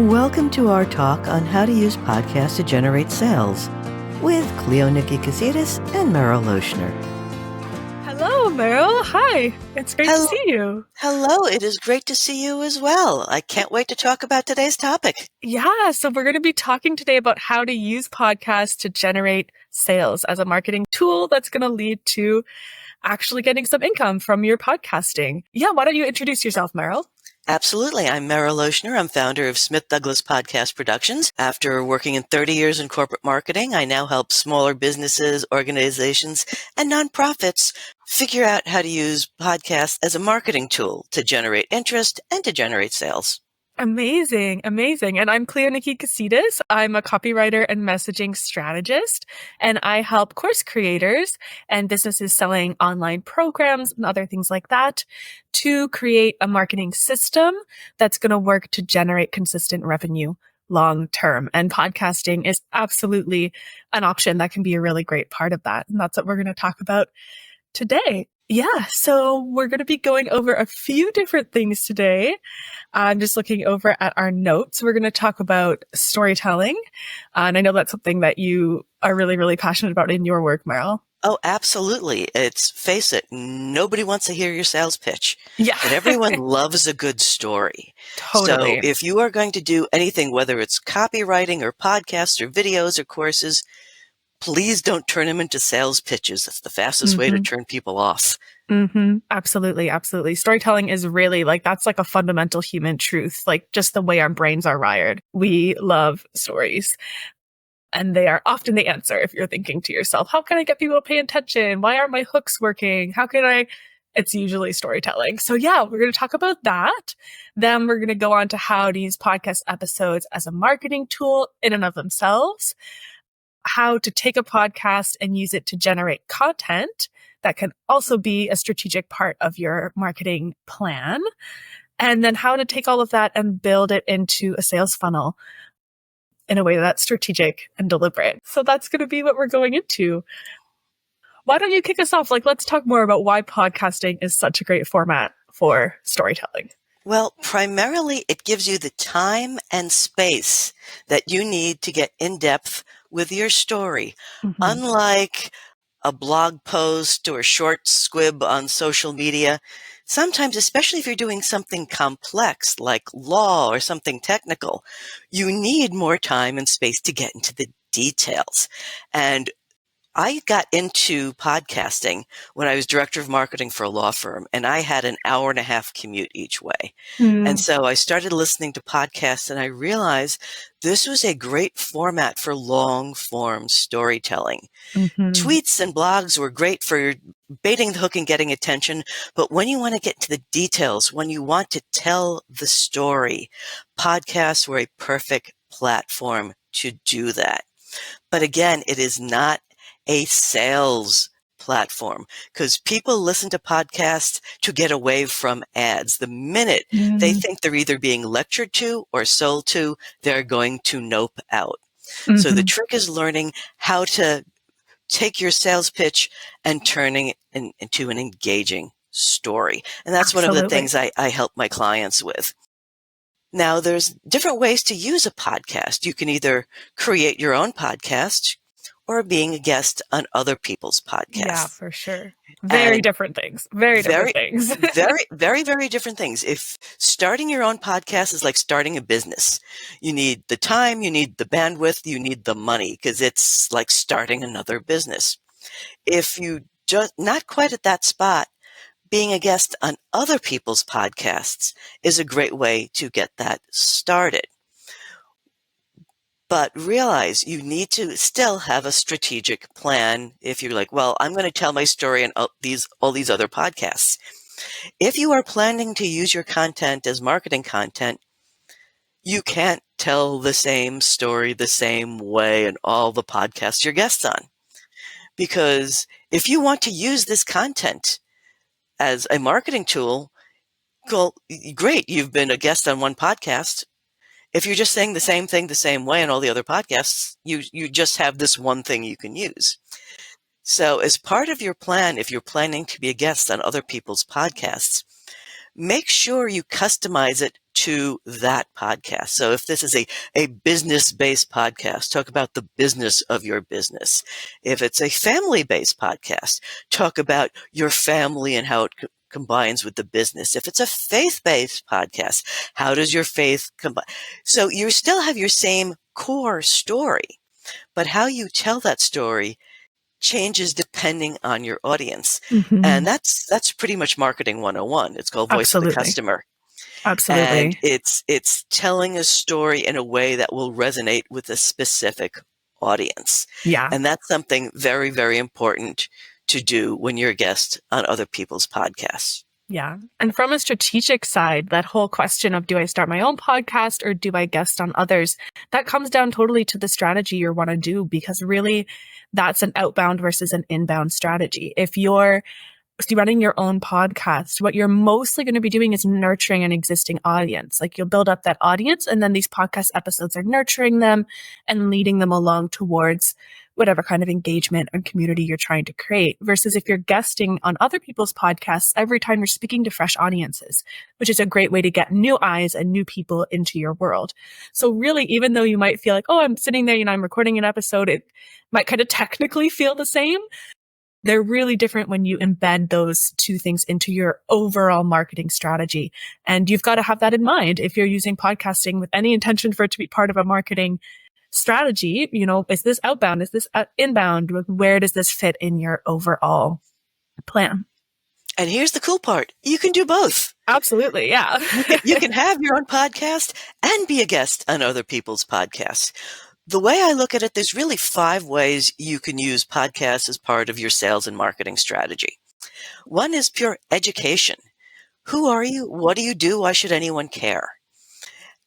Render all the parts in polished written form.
Welcome to our talk on how to use podcasts to generate sales with Cleoniki Kesidis and Merrill Loechner. Hello, Merrill. Hi. It's great to see you. Hello. It is great to see you as well. I can't wait to talk about today's topic. Yeah, so we're going to be talking today about how to use podcasts to generate sales as a marketing tool that's going to lead to actually getting some income from your podcasting. Yeah, why don't you introduce yourself, Merrill? Absolutely. I'm Merrill Loechner. I'm founder of Smith Douglas Podcast Productions. After working in 30 years in corporate marketing, I now help smaller businesses, organizations, and nonprofits figure out how to use podcasts as a marketing tool to generate interest and to generate sales. Amazing. And I'm Cleoniki Kesidis. I'm a copywriter and messaging strategist, and I help course creators and businesses selling online programs and other things like that to create a marketing system that's going to work to generate consistent revenue long term. And podcasting is absolutely an option that can be a really great part of that. And that's what we're going to talk about today. Yeah, so we're going to be going over a few different things today. I'm just looking over at our notes. We're going to talk about storytelling. And I know that's something that you are really, really passionate about in your work, Merrill. Oh, absolutely. Face it, nobody wants to hear your sales pitch. Yeah. But everyone loves a good story. Totally. So if you are going to do anything, whether it's copywriting or podcasts or videos or courses, please don't turn them into sales pitches. That's the fastest way to turn people off. Absolutely. Storytelling is really that's like a fundamental human truth, like just the way our brains are wired. We love stories. And they are often the answer if you're thinking to yourself, how can I get people to pay attention? Why aren't my hooks working? It's usually storytelling. So yeah, we're going to talk about that. Then we're going to go on to how to use podcast episodes as a marketing tool in and of themselves, how to take a podcast and use it to generate content that can also be a strategic part of your marketing plan, and then how to take all of that and build it into a sales funnel in a way that's strategic and deliberate. So that's going to be what we're going into. Why don't you kick us off? Let's talk more about why podcasting is such a great format for storytelling. Well, primarily it gives you the time and space that you need to get in depth with your story. Unlike a blog post or a short squib on social media, sometimes, especially if you're doing something complex like law or something technical, you need more time and space to get into the details. And I got into podcasting when I was director of marketing for a law firm, and I had an hour-and-a-half commute each way. And so I started listening to podcasts, and I realized this was a great format for long-form storytelling. Tweets and blogs were great for baiting the hook and getting attention, but when you want to get to the details, when you want to tell the story, podcasts were a perfect platform to do that. But again, it is not a sales platform because people listen to podcasts to get away from ads. The minute they think they're either being lectured to or sold to, they're going to nope out. So the trick is learning how to take your sales pitch and turning it into an engaging story. And that's one of the things I help my clients with. Now, there's different ways to use a podcast. You can either create your own podcast or being a guest on other people's podcasts. Yeah, for sure. Very different things. Very, very, very different things. If starting your own podcast is like starting a business, you need the time, you need the bandwidth, you need the money because it's like starting another business. If you just not quite at that spot, being a guest on other people's podcasts is a great way to get that started. But realize you need to still have a strategic plan if you're like, well, I'm going to tell my story on all these other podcasts. If you are planning to use your content as marketing content, you can't tell the same story the same way in all the podcasts you're guests on. Because if you want to use this content as a marketing tool, well, great, you've been a guest on one podcast. If you're just saying the same thing the same way in all the other podcasts, you just have this one thing you can use. So as part of your plan, if you're planning to be a guest on other people's podcasts, make sure you customize it to that podcast. So if this is a business-based podcast, talk about the business of your business. If it's a family-based podcast, talk about your family and how it combines with the business. If it's a faith-based podcast, how does your faith combine? So you still have your same core story, but how you tell that story changes depending on your audience. And that's pretty much marketing 101. It's called voice of the customer. And Absolutely. it's telling a story in a way that will resonate with a specific audience. Yeah. And that's something very, very important to do when you're a guest on other people's podcasts. Yeah. And from a strategic side, that whole question of, do I start my own podcast or do I guest on others? That comes down totally to the strategy you want to do, because really that's an outbound versus an inbound strategy. If you're running your own podcast, what you're mostly going to be doing is nurturing an existing audience. Like, you'll build up that audience, and then these podcast episodes are nurturing them and leading them along towards whatever kind of engagement and community you're trying to create. Versus if you're guesting on other people's podcasts, every time you're speaking to fresh audiences, which is a great way to get new eyes and new people into your world. So really, even though you might feel like, oh, I'm sitting there, I'm recording an episode, it might kind of technically feel the same. They're really different when you embed those two things into your overall marketing strategy. And you've got to have that in mind if you're using podcasting with any intention for it to be part of a marketing strategy. Is this outbound? Is this inbound? Where does this fit in your overall plan? And here's the cool part. You can do both. Absolutely. Yeah. You can have your own podcast and be a guest on other people's podcasts. The way I look at it, there's really 5 ways you can use podcasts as part of your sales and marketing strategy. One is pure education. Who are you? What do you do? Why should anyone care?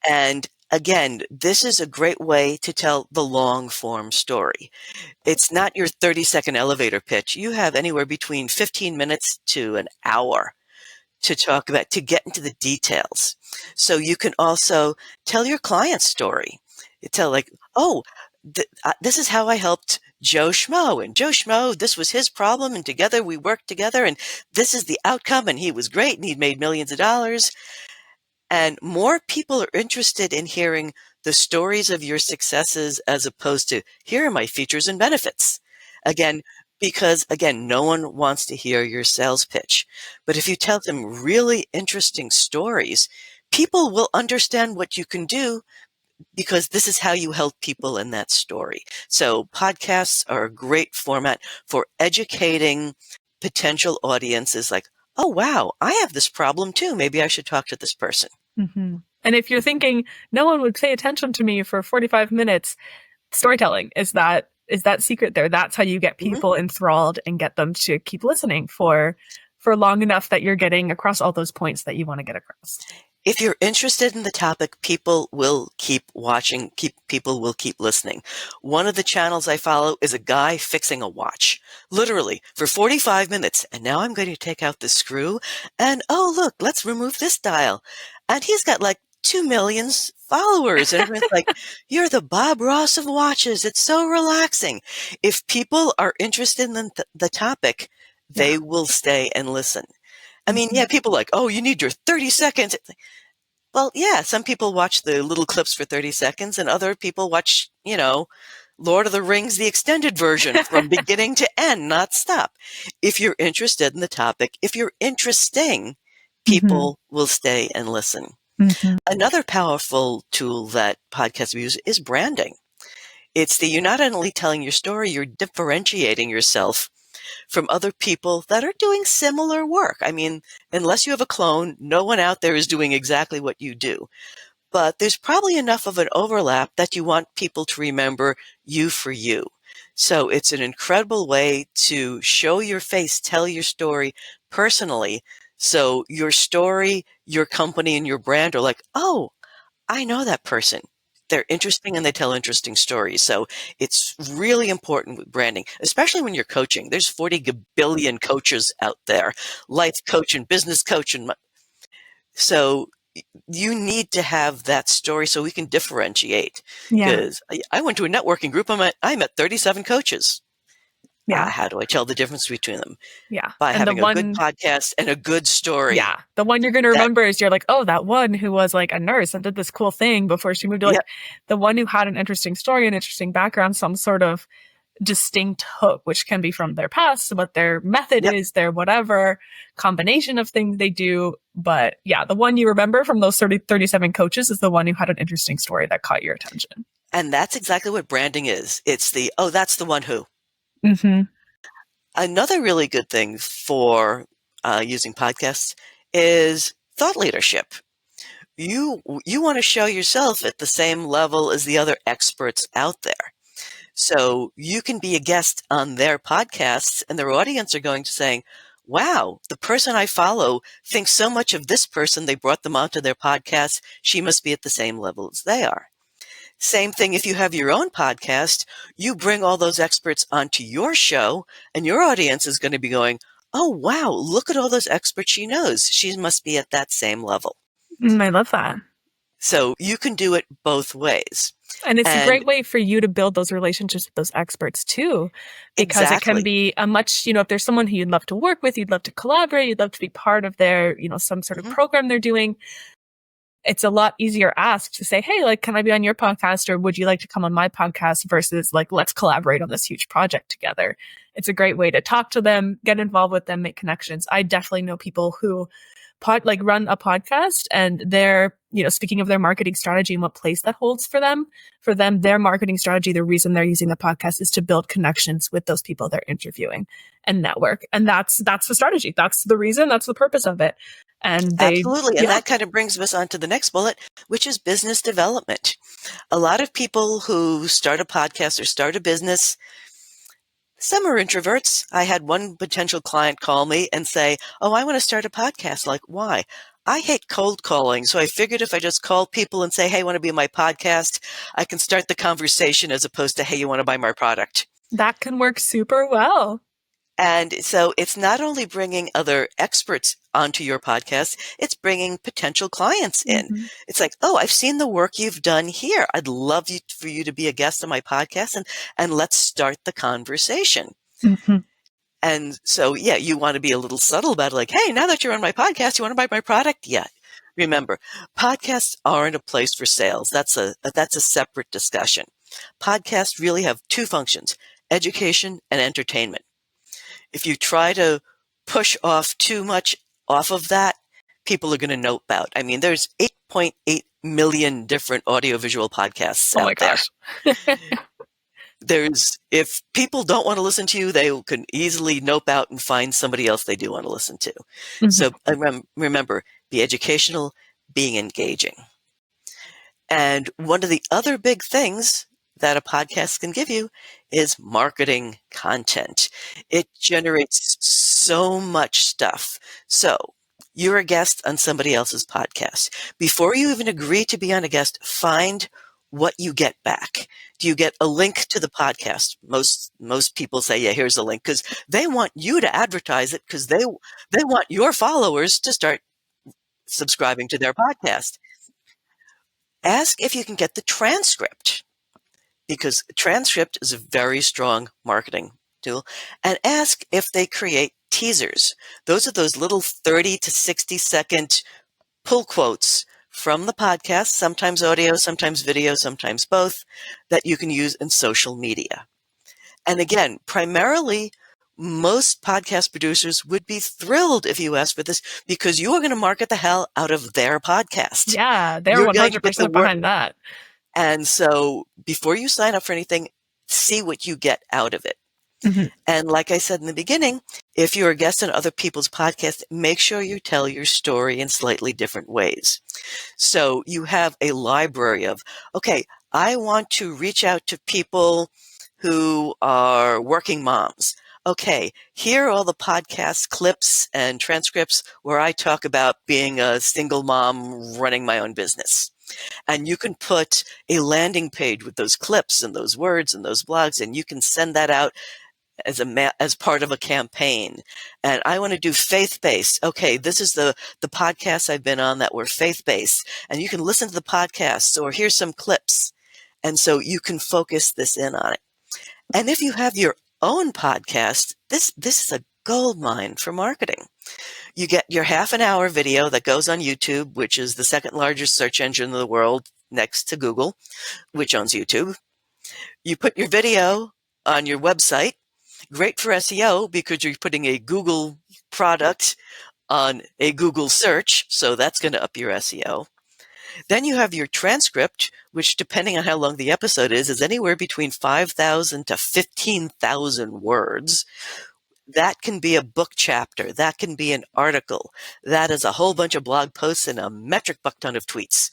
And again, this is a great way to tell the long form story. It's not your 30-second elevator pitch. You have anywhere between 15 minutes to an hour to talk about, to get into the details. So you can also tell your client's story. You tell like, oh, this is how I helped Joe Schmo. And Joe Schmo, this was his problem. And together we worked together. And this is the outcome. And he was great. And he'd made millions of dollars. And more people are interested in hearing the stories of your successes as opposed to, here are my features and benefits. Because no one wants to hear your sales pitch. But if you tell them really interesting stories, people will understand what you can do, because this is how you help people in that story. So podcasts are a great format for educating potential audiences like, oh, wow, I have this problem too. Maybe I should talk to this person. Mm-hmm. And if you're thinking, no one would pay attention to me for 45 minutes, storytelling is that secret there. That's how you get people enthralled and get them to keep listening for long enough that you're getting across all those points that you want to get across. If you're interested in the topic, people will keep watching, people will keep listening. One of the channels I follow is a guy fixing a watch, literally for 45 minutes. And now I'm going to take out the screw and, oh, look, let's remove this dial. And he's got like 2 million followers. And everyone's like, you're the Bob Ross of watches. It's so relaxing. If people are interested in the topic, they will stay and listen. I mean, people are like, oh, you need your 30 seconds. Well, yeah, some people watch the little clips for 30 seconds and other people watch, Lord of the Rings, the extended version from beginning to end, not stop. If you're interested in the topic, if you're interesting, people will stay and listen. Another powerful tool that podcasts use is branding. It's you're not only telling your story, you're differentiating yourself from other people that are doing similar work. I mean, unless you have a clone, no one out there is doing exactly what you do. But there's probably enough of an overlap that you want people to remember you for you. So it's an incredible way to show your face, tell your story personally. So your story, your company, and your brand are like, oh, I know that person. They're interesting and they tell interesting stories. So it's really important with branding, especially when you're coaching. There's 40 billion coaches out there, life coach and business coach. So you need to have that story so we can differentiate. Because I went to a networking group. I met 37 coaches. Yeah. How do I tell the difference between them? Yeah. By And the having a good one, podcast and a good story. yeah, the one you're going to That, remember is you're like, oh, that one who was like a nurse and did this cool thing before she moved to yeah, like the one who had an interesting story, an interesting background, some sort of distinct hook, which can be from their past, what their method yep. is, their whatever combination of things they do. But yeah, the one you remember from those 37 coaches is the one who had an interesting story that caught your attention. And that's exactly what branding is. It's the, oh, that's the one who. Mm-hmm. Another really good thing for using podcasts is thought leadership. You want to show yourself at the same level as the other experts out there. So you can be a guest on their podcasts and their audience are going to say, wow, the person I follow thinks so much of this person, they brought them onto their podcast. She must be at the same level as they are. Same thing if you have your own podcast, you bring all those experts onto your show and your audience is going to be going, oh, wow, look at all those experts she knows. She must be at that same level. I love that. So you can do it both ways. And it's a And great way for you to build those relationships with those experts too, because it can exactly. be a much, if there's someone who you'd love to work with, you'd love to collaborate, you'd love to be part of their, some sort of program they're doing. It's a lot easier ask to say, hey, like, can I be on your podcast or would you like to come on my podcast versus like, let's collaborate on this huge project together. It's a great way to talk to them, get involved with them, make connections. I definitely know people who run a podcast and they're, speaking of their marketing strategy and what place that holds for them, their marketing strategy, the reason they're using the podcast is to build connections with those people they're interviewing and network. And that's the strategy. That's the reason. That's the purpose of it. And Absolutely. And that kind of brings us on to the next bullet, which is business development. A lot of people who start a podcast or start a business, some are introverts. I had one potential client call me and say, oh, I want to start a podcast. Like, why? I hate cold calling. So I figured if I just call people and say, hey, want to be on my podcast, I can start the conversation as opposed to, hey, you want to buy my product? That can work super well. And so it's not only bringing other experts onto your podcast, it's bringing potential clients in. Mm-hmm. It's like, oh, I've seen the work you've done here. I'd love for you to be a guest on my podcast and let's start the conversation. Mm-hmm. And so, yeah, you want to be a little subtle about it. Like, hey, now that you're on my podcast, you want to buy my product? Yeah. Remember, podcasts aren't a place for sales. That's a separate discussion. Podcasts really have two functions, education and entertainment. If you try to push off too much off of that, people are going to note out. I mean, there's 8.8 million different audiovisual podcasts out there. If people don't want to listen to you, they can easily nope out and find somebody else they do want to listen to. Mm-hmm. So remember, be educational, being engaging. And one of the other big things that a podcast can give you is marketing content. It generates so much stuff. So you're a guest on somebody else's podcast. Before you even agree to be on a guest, find what you get back. Do you get a link to the podcast? Most people say, yeah, here's a link, because they want you to advertise it, because they want your followers to start subscribing to their podcast. Ask if you can get the transcript, because transcript is a very strong marketing tool. And ask if they create teasers. Those are those little 30 to 60 second pull quotes from the podcast, sometimes audio, sometimes video, sometimes both, that you can use in social media. And again, primarily, most podcast producers would be thrilled if you asked for this, because you are going to market the hell out of their podcast. Yeah, they're 100% behind that. And so before you sign up for anything, see what you get out of it. Mm-hmm. And like I said in the beginning, if you're a guest on other people's podcasts, make sure you tell your story in slightly different ways. So you have a library of, okay, I want to reach out to people who are working moms. Okay, here are all the podcast clips and transcripts where I talk about being a single mom running my own business. And you can put a landing page with those clips and those words and those blogs, and you can send that out as part of a campaign. And I want to do faith-based. Okay, this is the podcasts I've been on that were faith-based. And you can listen to the podcasts, or here's some clips. And so you can focus this in on it. And if you have your own podcast, this is a gold mine for marketing. You get your half an hour video that goes on YouTube, which is the second largest search engine in the world next to Google, which owns YouTube. You put your video on your website. Great for SEO because you're putting a Google product on a Google search, so that's going to up your SEO. Then you have your transcript, which, depending on how long the episode is anywhere between 5,000 to 15,000 words. That can be a book chapter. That can be an article. That is a whole bunch of blog posts and a metric buck ton of tweets.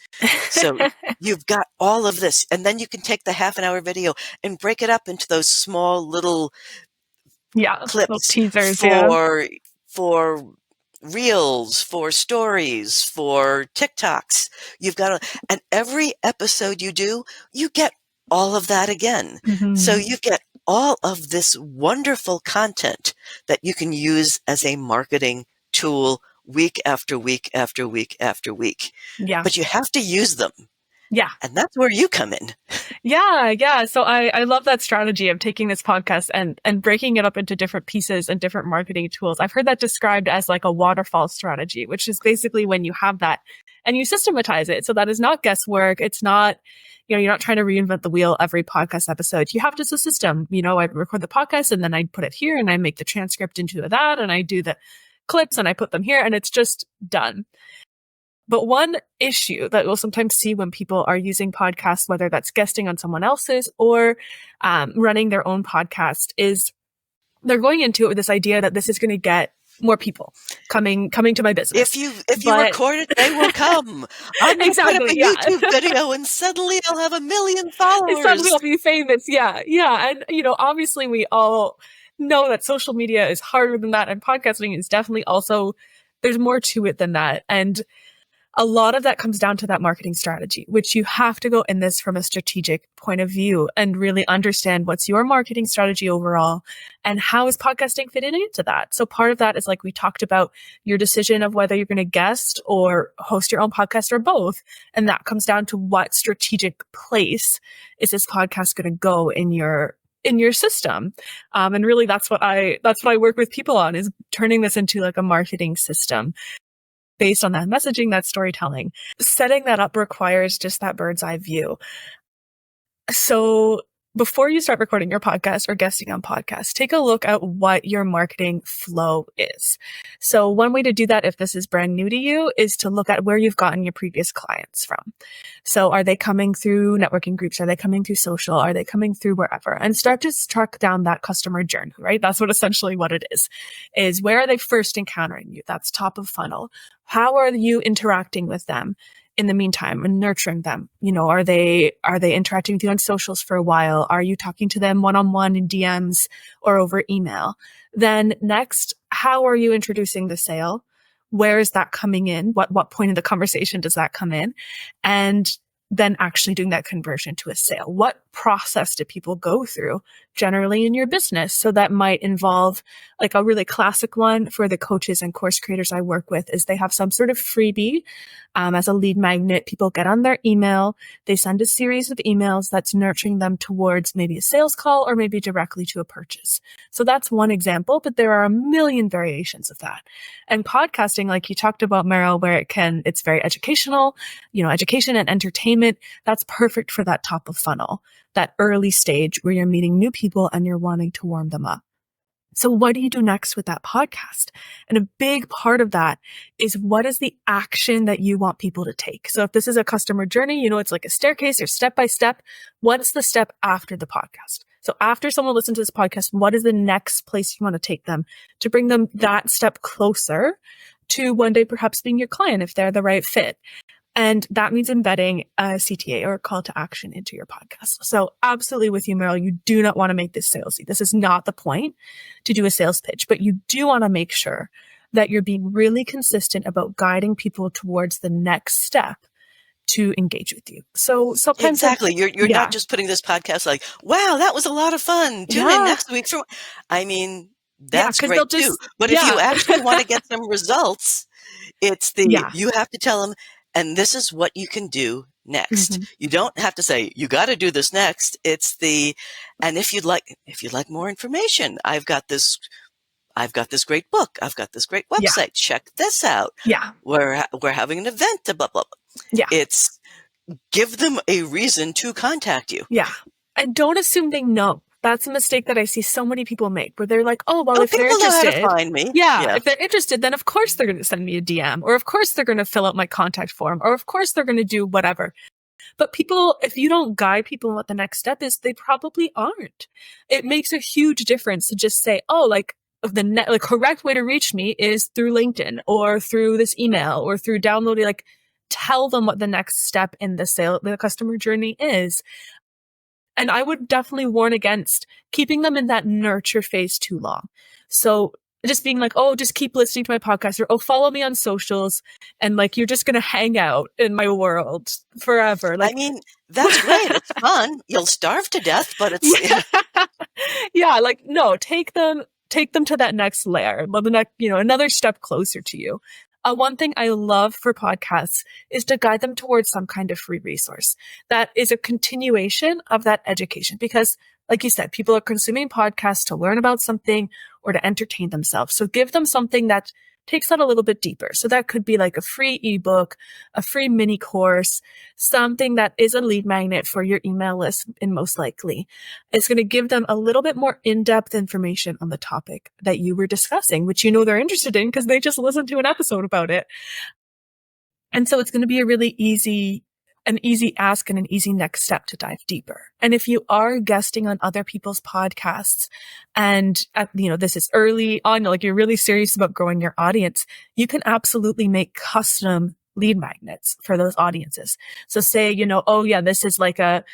So you've got all of this. And then you can take the half an hour video and break it up into those small little clips teasers, for reels, for stories, for TikToks. You've got and every episode you do, you get all of that again. Mm-hmm. So you get all of this wonderful content that you can use as a marketing tool week after week after week after week. Yeah. But you have to use them. Yeah. And that's where you come in. Yeah. So I love that strategy of taking this podcast and breaking it up into different pieces and different marketing tools. I've heard that described as like a waterfall strategy, which is basically when you have that and you systematize it. So that is not guesswork. It's not, you're not trying to reinvent the wheel every podcast episode. You have just a system. I record the podcast and then I put it here and I make the transcript into that and I do the clips and I put them here and it's just done. But one issue that we'll sometimes see when people are using podcasts, whether that's guesting on someone else's or running their own podcast, is they're going into it with this idea that this is going to get more people coming to my business. If you record it, they will come. I'm going to put up a YouTube video and suddenly I'll have 1 million followers. And suddenly I'll be famous. Yeah. And, obviously we all know that social media is harder than that. And podcasting is definitely also, there's more to it than that. And a lot of that comes down to that marketing strategy, which you have to go in this from a strategic point of view and really understand what's your marketing strategy overall and how is podcasting fitting into that. So part of that is like we talked about your decision of whether you're going to guest or host your own podcast or both. And that comes down to what strategic place is this podcast going to go in your system. And really that's what I work with people on, is turning this into like a marketing system based on that messaging, that storytelling. Setting that up requires just that bird's eye view. So before you start recording your podcast or guesting on podcasts, take a look at what your marketing flow is. So one way to do that, if this is brand new to you, is to look at where you've gotten your previous clients from. So are they coming through networking groups? Are they coming through social? Are they coming through wherever? And start to track down that customer journey, right? That's essentially what it is where are they first encountering you? That's top of funnel. How are you interacting with them in the meantime and nurturing them? Are they interacting with you on socials for a while? Are you talking to them one-on-one in DMs or over email? Then next, how are you introducing the sale? Where is that coming in? What point in the conversation does that come in? And then actually doing that conversion to a sale. What process do people go through generally in your business? So that might involve, like a really classic one for the coaches and course creators I work with, is they have some sort of freebie as a lead magnet. People get on their email, they send a series of emails that's nurturing them towards maybe a sales call or maybe directly to a purchase. So that's one example, but there are a million variations of that. And podcasting, like you talked about, Merrill, where it's very educational, education and entertainment. That's perfect for that top of funnel, that early stage where you're meeting new people and you're wanting to warm them up. So what do you do next with that podcast? And a big part of that is, what is the action that you want people to take? So if this is a customer journey, it's like a staircase or step by step. What's the step after the podcast? So after someone listens to this podcast, what is the next place you want to take them to bring them that step closer to one day perhaps being your client if they're the right fit? And that means embedding a CTA or a call to action into your podcast. So absolutely with you, Merrill, you do not want to make this salesy. This is not the point to do a sales pitch, but you do want to make sure that you're being really consistent about guiding people towards the next step to engage with you. So sometimes exactly, you're not just putting this podcast like, wow, that was a lot of fun. Tune in next week. That's great too. But if you actually want to get some results, it's you have to tell them, and this is what you can do next. You don't have to say, you got to do this next. It's and if you'd like more information, I've got this great book. I've got this great website. Check this out. Yeah. We're having an event, blah, blah, blah. Yeah. It's give them a reason to contact you. Yeah. And don't assume they know. That's a mistake that I see so many people make, where they're like, oh, well, if they're interested, know how to find me. Yeah, if they're interested, then of course they're going to send me a DM, or of course they're going to fill out my contact form, or of course they're going to do whatever. But people, if you don't guide people on what the next step is, they probably aren't. It makes a huge difference to just say, oh, like the correct way to reach me is through LinkedIn or through this email or through downloading, like tell them what the next step in the customer journey is. And I would definitely warn against keeping them in that nurture phase too long. So just being like, oh, just keep listening to my podcast, or, oh, follow me on socials. And like, you're just going to hang out in my world forever. Like, I mean, that's great. It's fun. You'll starve to death, but it's, yeah, like, no, take them to that next layer, the next, another step closer to you. One thing I love for podcasts is to guide them towards some kind of free resource that is a continuation of that education. Because like you said, people are consuming podcasts to learn about something or to entertain themselves. So give them something that takes that a little bit deeper. So that could be like a free ebook, a free mini course, something that is a lead magnet for your email list, and most likely it's going to give them a little bit more in-depth information on the topic that you were discussing, which they're interested in because they just listened to an episode about it. And so it's going to be a really easy ask and an easy next step to dive deeper. And if you are guesting on other people's podcasts and, this is early on, like you're really serious about growing your audience, you can absolutely make custom lead magnets for those audiences. So say, oh yeah, this is like a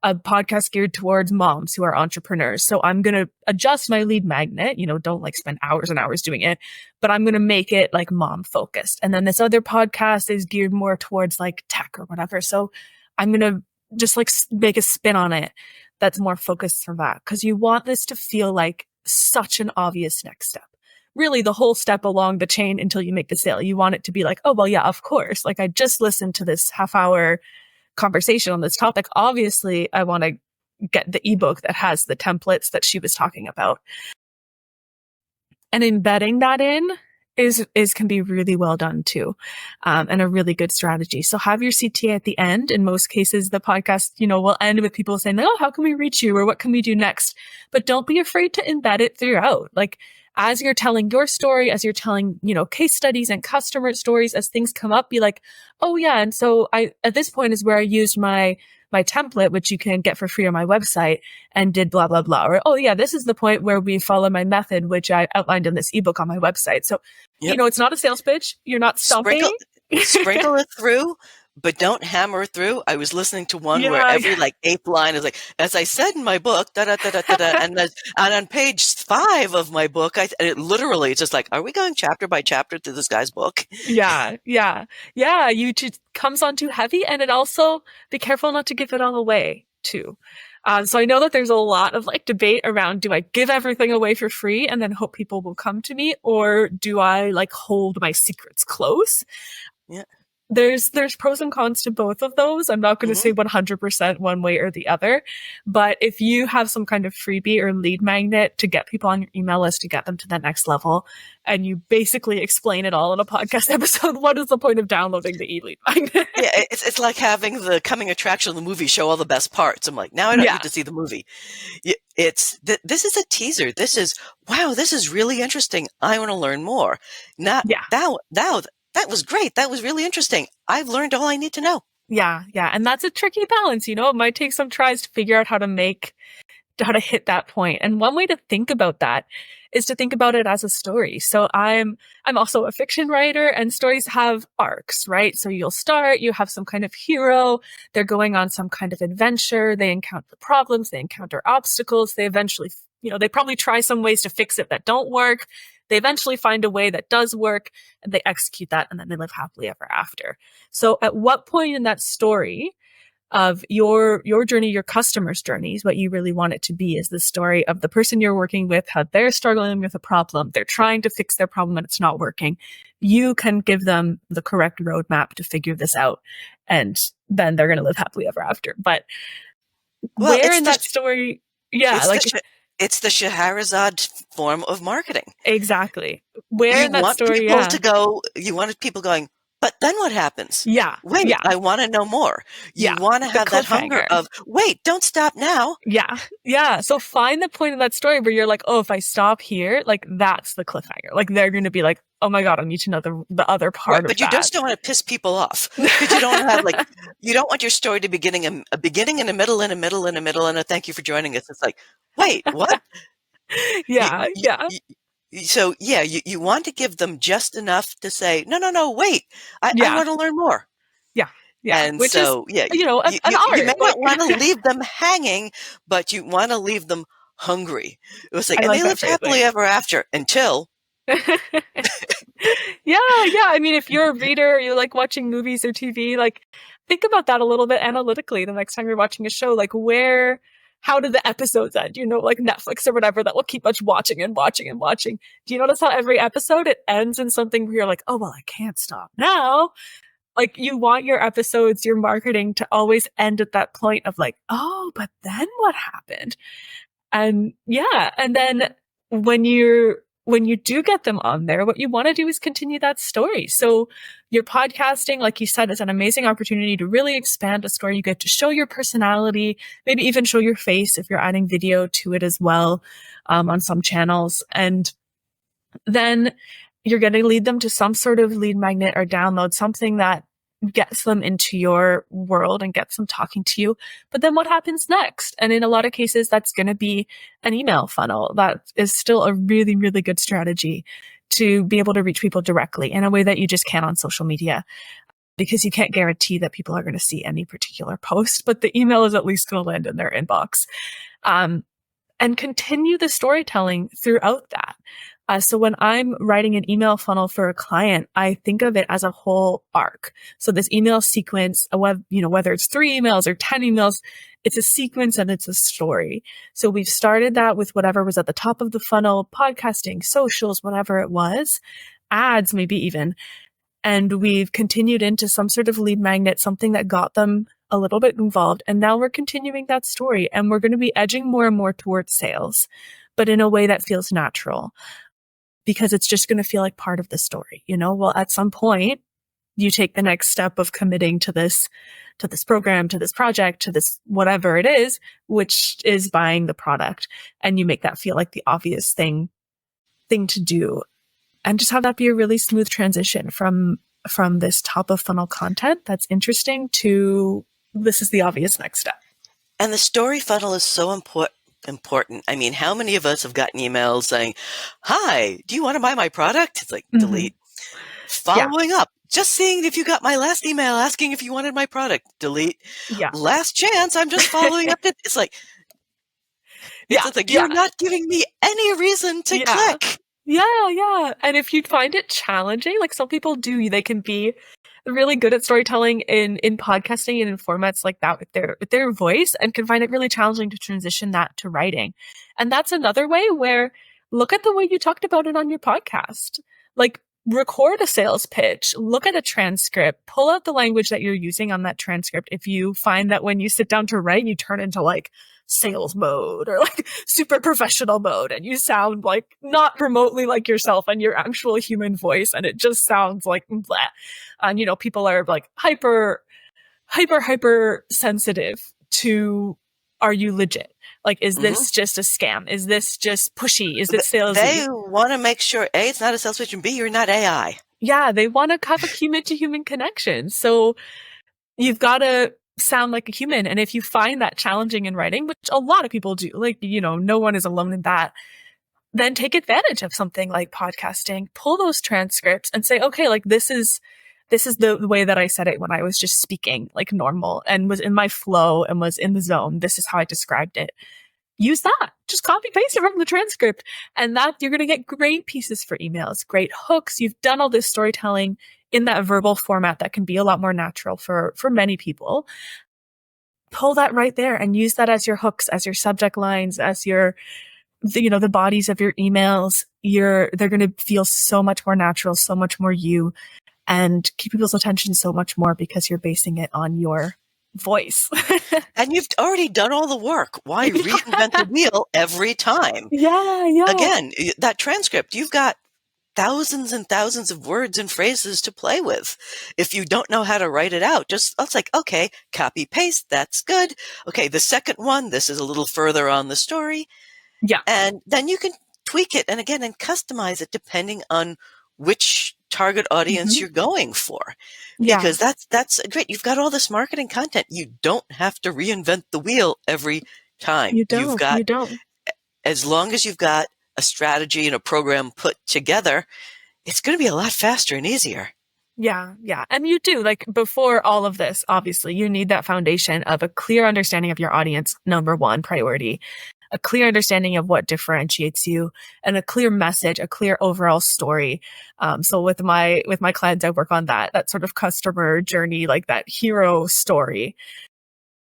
podcast geared towards moms who are entrepreneurs. So I'm going to adjust my lead magnet, don't like spend hours and hours doing it, but I'm going to make it like mom focused. And then this other podcast is geared more towards like tech or whatever. So I'm going to just like make a spin on it that's more focused for that. Cause you want this to feel like such an obvious next step. Really the whole step along the chain until you make the sale. You want it to be like, oh, well, yeah, of course. Like I just listened to this half-hour conversation on this topic. Obviously, I want to get the ebook that has the templates that she was talking about. And embedding that in can be really well done too, and a really good strategy. So have your CTA at the end. In most cases, the podcast, will end with people saying, oh, how can we reach you? Or what can we do next? But don't be afraid to embed it throughout. Like as you're telling your story, as you're telling, case studies and customer stories, as things come up, be like, oh yeah. And so at this point is where I used my template, which you can get for free on my website, and did blah, blah, blah. Or, oh yeah, this is the point where we follow my method, which I outlined in this ebook on my website. So, it's not a sales pitch. You're not stumping. Sprinkle it through, but don't hammer through. I was listening to one where every eighth line is like, as I said in my book, da da da da da, and on page 5 of my book, it's just like, are we going chapter by chapter through this guy's book? Yeah. You just comes on too heavy, and it also be careful not to give it all away too. So I know that there's a lot of debate around, do I give everything away for free and then hope people will come to me, or do I hold my secrets close? Yeah. There's pros and cons to both of those. I'm not going to say 100% one way or the other, but if you have some kind of freebie or lead magnet to get people on your email list, to get them to that next level, and you basically explain it all in a podcast episode, what is the point of downloading the e-lead magnet? Yeah, it's like having the coming attraction of the movie show all the best parts. I'm like, now I don't need to see the movie. This is a teaser. This is, wow, this is really interesting. I want to learn more. That was great. That was really interesting. I've learned all I need to know. Yeah. And that's a tricky balance. It might take some tries to figure out how to hit that point. And one way to think about that is to think about it as a story. So I'm also a fiction writer, and stories have arcs, right? So you have some kind of hero. They're going on some kind of adventure. They encounter problems. They encounter obstacles. They eventually, they probably try some ways to fix it that don't work. They eventually find a way that does work, and they execute that, and then they live happily ever after. So at what point in that story of your journey, your customer's journeys. What you really want it to be is the story of the person you're working with, how they're struggling with a problem. They're trying to fix their problem and it's not working. You can give them the correct roadmap to figure this out. And then they're going to live happily ever after. But Well, where in that story, yeah, it's the Scheherazade form of marketing. Exactly. Where in that story, you wanted people going, but then what happens? Yeah. Wait, yeah. I want to know more. You want to have that hunger of, wait, don't stop now. Yeah. Yeah. So find the point of that story where you're like, oh, if I stop here, like that's the cliffhanger. Like they're going to be like, oh my God, I need to know the other part of but that. You just don't want to piss people off. Because you don't have you don't want your story to beginning a beginning and a middle and a middle and a middle and a thank you for joining us. It's like, wait, what? Yeah. So you want to give them just enough to say, no, wait, I want to learn more. Yeah. Yeah. And which so, is, an art. You may not want to leave them hanging, but you want to leave them hungry. It was like, and they lived happily ever after until. Yeah. I mean, if you're a reader, you like watching movies or TV, like think about that a little bit analytically the next time you're watching a show, like how did the episodes end? Like Netflix or whatever that will keep us watching and watching and watching. Do you notice how every episode it ends in something where you're like, oh, well, I can't stop now. Like you want your episodes, your marketing to always end at that point of like, oh, but then what happened? And yeah. And then when you do get them on there, what you want to do is continue that story. So your podcasting, like you said, is an amazing opportunity to really expand a story. You get to show your personality, maybe even show your face if you're adding video to it as well, on some channels. And then you're going to lead them to some sort of lead magnet or download, something that gets them into your world and gets them talking to you. But then what happens next? And in a lot of cases, that's going to be an email funnel. That is still a really, really good strategy to be able to reach people directly in a way that you just can't on social media, because you can't guarantee that people are going to see any particular post, but the email is at least going to land in their inbox. And continue the storytelling throughout that. So when I'm writing an email funnel for a client, I think of it as a whole arc. So this email sequence, whether it's 3 emails or 10 emails, it's a sequence and it's a story. So we've started that with whatever was at the top of the funnel, podcasting, socials, whatever it was, ads, maybe even. And we've continued into some sort of lead magnet, something that got them a little bit involved. And now we're continuing that story and we're going to be edging more and more towards sales, but in a way that feels natural, because it's just going to feel like part of the story. Well, at some point you take the next step of committing to this program, to this project, to this, whatever it is, which is buying the product. And you make that feel like the obvious thing to do, and just have that be a really smooth transition from this top of funnel content that's interesting to this is the obvious next step. And the story funnel is so important. I mean, how many of us have gotten emails saying, hi, do you want to buy my product? It's like, delete. Following up, just seeing if you got my last email asking if you wanted my product, delete. Last chance, I'm just following up. It's like, you're not giving me any reason to click. Yeah. And if you find it challenging, like some people do, they can be really good at storytelling in podcasting and in formats like that with their voice, and can find it really challenging to transition that to writing. And that's another way where look at the way you talked about it on your podcast. Like record a sales pitch, look at a transcript, pull out the language that you're using on that transcript. If you find that when you sit down to write, you turn into like sales mode or like super professional mode and you sound like not remotely like yourself and your actual human voice, and it just sounds like bleh. And people are like hyper sensitive to, are you legit? Like, is this just a scam? Is this just pushy? Is it salesy? They want to make sure A, it's not a sales pitch, and B, you're not AI. Yeah, they want to have a human to human connection. So you've got to sound like a human. And if you find that challenging in writing, which a lot of people do, like, no one is alone in that, then take advantage of something like podcasting, pull those transcripts and say, okay, like this is the way that I said it when I was just speaking like normal and was in my flow and was in the zone. This is how I described it. Use that. Just copy paste it from the transcript, and that you're going to get great pieces for emails, great hooks. You've done all this storytelling in that verbal format that can be a lot more natural for many people. pull that right there and use that as your hooks, as your subject lines, as your, the bodies of your emails. They're going to feel so much more natural, so much more you, and keep people's attention so much more because you're basing it on your voice. And you've already done all the work. Why reinvent the wheel every time? Yeah. Again, that transcript, you've got thousands and thousands of words and phrases to play with. If you don't know how to write it out, it's like, okay, copy paste, that's good. Okay, the second one, this is a little further on the story. Yeah. And then you can tweak it and customize it depending on which target audience you're going for. Because that's great. You've got all this marketing content. You don't have to reinvent the wheel every time. You don't. As long as you've got a strategy and a program put together, it's going to be a lot faster and easier. Yeah. And you do, like, before all of this, obviously, you need that foundation of a clear understanding of your audience, number one priority, a clear understanding of what differentiates you, and a clear message, a clear overall story. So with my clients, I work on that sort of customer journey, like that hero story,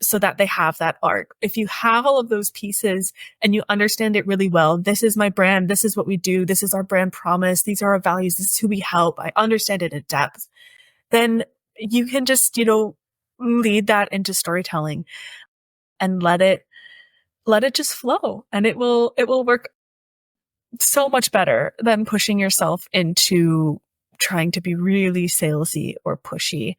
so that they have that arc. If you have all of those pieces and you understand it really well, this is my brand, this is what we do, this is our brand promise, these are our values, this is who we help, I understand it in depth, then you can just, lead that into storytelling and let it just flow, and it will work so much better than pushing yourself into trying to be really salesy or pushy.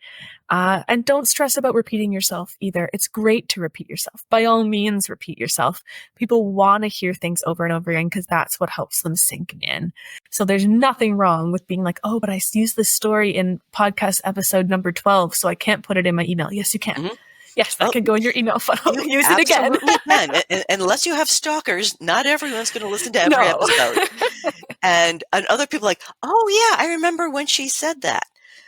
And don't stress about repeating yourself either. It's great to repeat yourself. By all means, repeat yourself. People want to hear things over and over again because that's what helps them sink in. So there's nothing wrong with being like, oh, but I used this story in podcast episode number 12, so I can't put it in my email. Yes, you can. Mm-hmm. Yes, that can go in your email funnel. Use it again. Can. And unless you have stalkers, not everyone's going to listen to every episode. And other people are like, oh, yeah, I remember when she said that.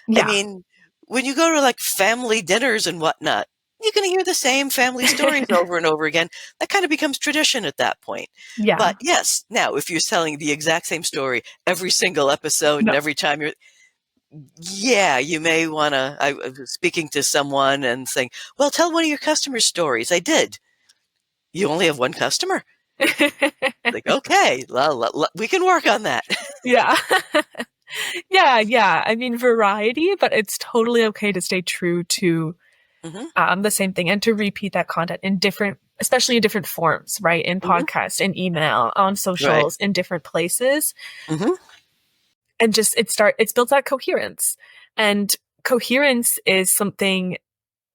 Yeah. I mean, when you go to like family dinners and whatnot, you're going to hear the same family stories over and over again. That kind of becomes tradition at that point. Yeah. But yes, now if you're telling the exact same story every single episode and every time you may want to, I was speaking to someone and saying, well, tell one of your customer stories. I did. You only have one customer? Like, okay, we can work on that. Yeah. Yeah. I mean, variety, but it's totally okay to stay true to the same thing and to repeat that content in especially in different forms, right? In podcasts, in email, on socials, in different places. And just, it's built that coherence. And coherence is something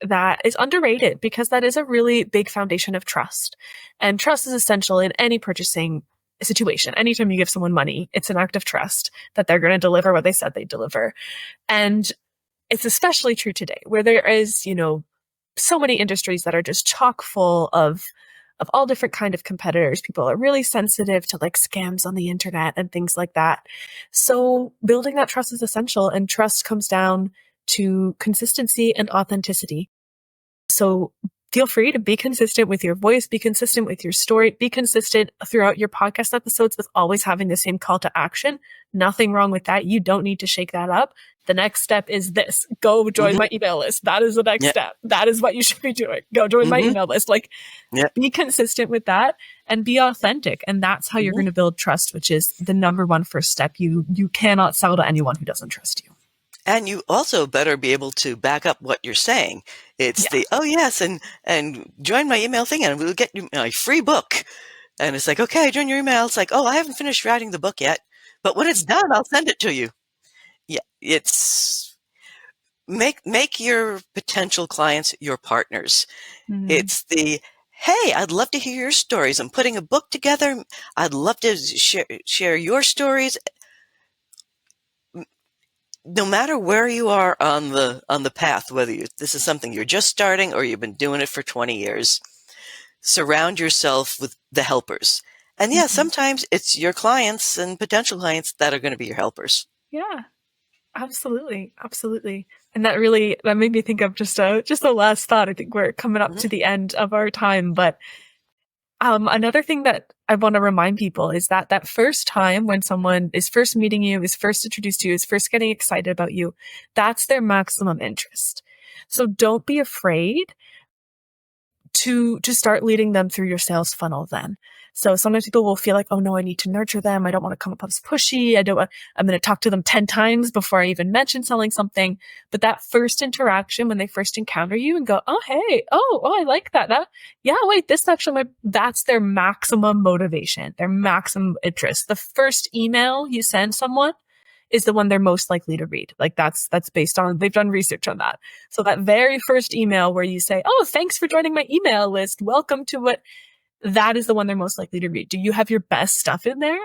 that is underrated because that is a really big foundation of trust. And trust is essential in any purchasing situation. Anytime you give someone money, it's an act of trust that they're going to deliver what they said they'd deliver. And it's especially true today where there is, so many industries that are just chock full of all different kind of competitors. People are really sensitive to like scams on the internet and things like that. So building that trust is essential, and trust comes down to consistency and authenticity. So feel free to be consistent with your voice, be consistent with your story, be consistent throughout your podcast episodes with always having the same call to action. Nothing wrong with that. You don't need to shake that up. The next step is this. Go join my email list. That is the next step. That is what you should be doing. Go join my email list. Like, be consistent with that and be authentic. And that's how you're going to build trust, which is the number one first step. You cannot sell to anyone who doesn't trust you. And you also better be able to back up what you're saying. It's and join my email thing and we'll get you my free book. And it's like, okay, join your email. It's like, oh, I haven't finished writing the book yet, but when it's done, I'll send it to you. Yeah, it's make your potential clients your partners. It's hey, I'd love to hear your stories. I'm putting a book together. I'd love to share your stories. No matter where you are on the path, whether this is something you're just starting or you've been doing it for 20 years, surround yourself with the helpers. And sometimes it's your clients and potential clients that are going to be your helpers. Yeah, absolutely. And that made me think of just a last thought. I think we're coming up to the end of our time, but another thing that I want to remind people is that first time when someone is first meeting you, is first introduced to you, is first getting excited about you, that's their maximum interest. So don't be afraid to start leading them through your sales funnel then. So sometimes people will feel like, oh no, I need to nurture them. I don't want to come up as pushy. I'm going to talk to them 10 times before I even mention selling something. But that first interaction, when they first encounter you and go, oh, hey, I like that. That's their maximum motivation, their maximum interest. The first email you send someone is the one they're most likely to read. Like that's based on, they've done research on that. So that very first email where you say, oh, thanks for joining my email list. Welcome to what, that is the one they're most likely to read. Do you have your best stuff in there?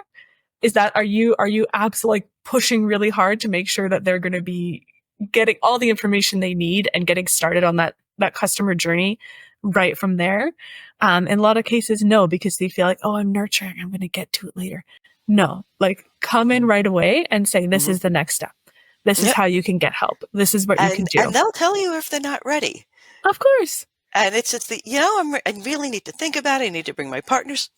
Are you absolutely pushing really hard to make sure that they're going to be getting all the information they need and getting started on that customer journey right from there? In a lot of cases, no, because they feel like, oh, I'm nurturing, I'm going to get to it later. No, like come in right away and say, this is the next step. This is how you can get help. This is what you can do. And they'll tell you if they're not ready. Of course. And it's just I really need to think about it. I need to bring my partners.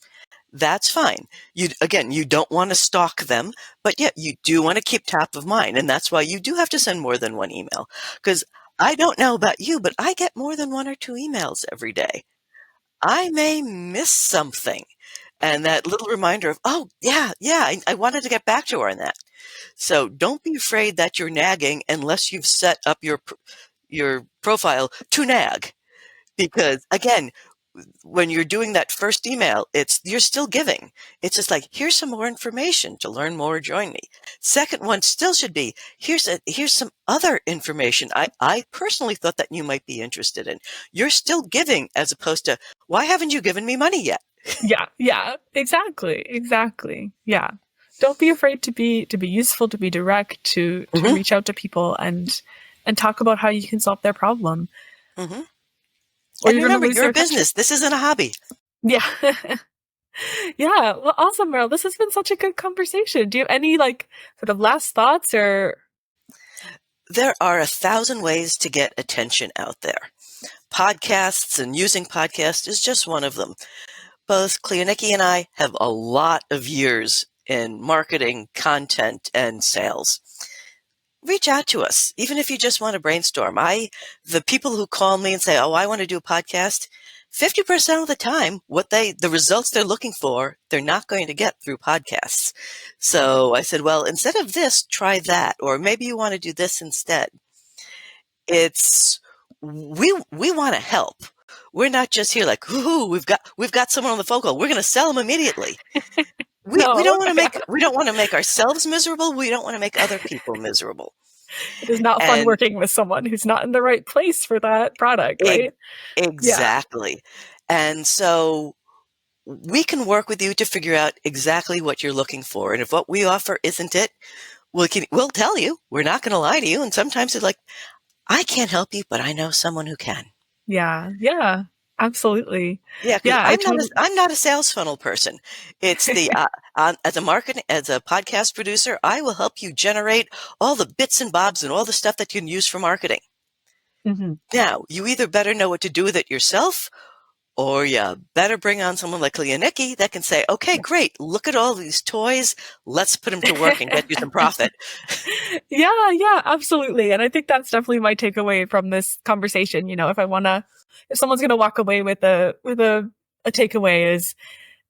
That's fine. You don't want to stalk them, but yet you do want to keep top of mind. And that's why you do have to send more than one email. Because I don't know about you, but I get more than 1 or 2 emails every day. I may miss something. And that little reminder of, oh, yeah, I wanted to get back to her on that. So don't be afraid that you're nagging unless you've set up your profile to nag. Because again, when you're doing that first email, you're still giving. It's just like, here's some more information. To learn more, join me. Second one still should be, here's some other information I personally thought that you might be interested in. You're still giving as opposed to, why haven't you given me money yet? Yeah, exactly. Yeah. Don't be afraid to be useful, to be direct, to reach out to people and talk about how you can solve their problem. Mm-hmm. And remember, you're a business. This isn't a hobby. Yeah. Yeah. Well, awesome, Merrill. This has been such a good conversation. Do you have any sort of last thoughts or? There are 1,000 ways to get attention out there. Podcasts and using podcasts is just one of them. Both Cleoniki and I have a lot of years in marketing, content, and sales. Reach out to us, even if you just want to brainstorm. The people who call me and say, oh, I want to do a podcast, 50% of the time, the results they're looking for, they're not going to get through podcasts. So I said, well, instead of this, try that. Or maybe you want to do this instead. We want to help. We're not just here like, ooh, we've got someone on the phone call. We're going to sell them immediately. We don't want to make ourselves miserable. We don't want to make other people miserable. It is not fun working with someone who's not in the right place for that product, right? Exactly. Yeah. And so we can work with you to figure out exactly what you're looking for. And if what we offer isn't it, we'll tell you. We're not going to lie to you. And sometimes it's like, I can't help you, but I know someone who can. Yeah. Absolutely. Yeah, I'm not a sales funnel person. It's the as a podcast producer, I will help you generate all the bits and bobs and all the stuff that you can use for marketing. Mm-hmm. Now, you either better know what to do with it yourself, or you better bring on someone like Cleoniki that can say, okay, great, look at all these toys. Let's put them to work and get you some profit. Yeah, absolutely. And I think that's definitely my takeaway from this conversation. If someone's going to walk away with a takeaway is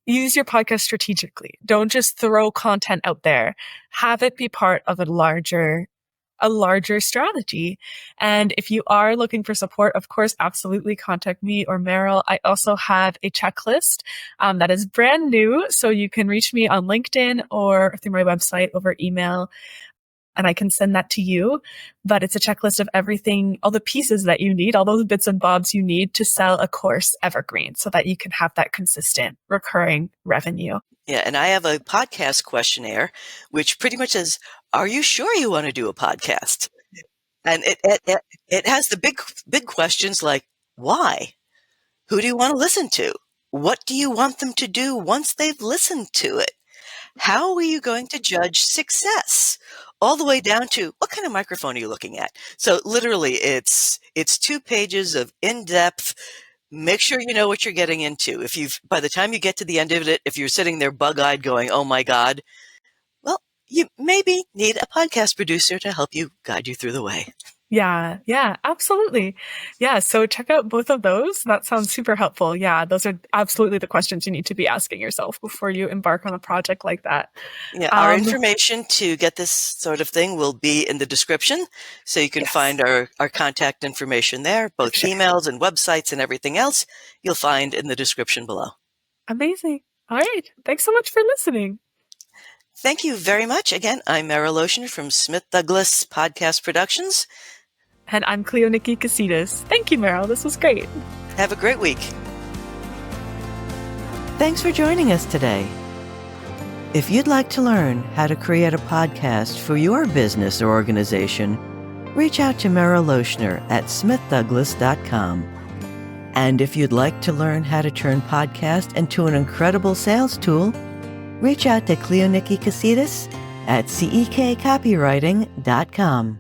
use your podcast strategically. Don't just throw content out there. Have it be part of a larger strategy. And if you are looking for support, of course, absolutely contact me or Merrill. I also have a checklist that is brand new. So you can reach me on LinkedIn or through my website over email. And I can send that to you, but it's a checklist of everything, all the pieces that you need, all those bits and bobs you need to sell a course evergreen so that you can have that consistent recurring revenue. Yeah. And I have a podcast questionnaire, which pretty much says, are you sure you want to do a podcast? And it has the big questions like, why? Who do you want to listen to? What do you want them to do once they've listened to it? How are you going to judge success? All the way down to what kind of microphone are you looking at? So literally it's 2 pages of in-depth. Make sure you know what you're getting into. By the time you get to the end of it, if you're sitting there bug-eyed going, oh my God, well, you maybe need a podcast producer to help you guide you through the way. Yeah, yeah, absolutely. Yeah, so check out both of those. That sounds super helpful. Yeah, those are absolutely the questions you need to be asking yourself before you embark on a project like that. Yeah, our information to get this sort of thing will be in the description, so you can Yes, find our contact information there, for both sure. emails and websites and everything else you'll find in the description below. Amazing. All right. Thanks so much for listening. Thank you very much. Again, I'm Merrill Loechner from Smith Douglas Podcast Productions. And I'm Cleoniki Kesidis. Thank you, Merrill. This was great. Have a great week. Thanks for joining us today. If you'd like to learn how to create a podcast for your business or organization, reach out to Merrill Loechner at smithdouglas.com. And if you'd like to learn how to turn podcast into an incredible sales tool, reach out to Cleoniki Kesidis at cekkcopywriting.com.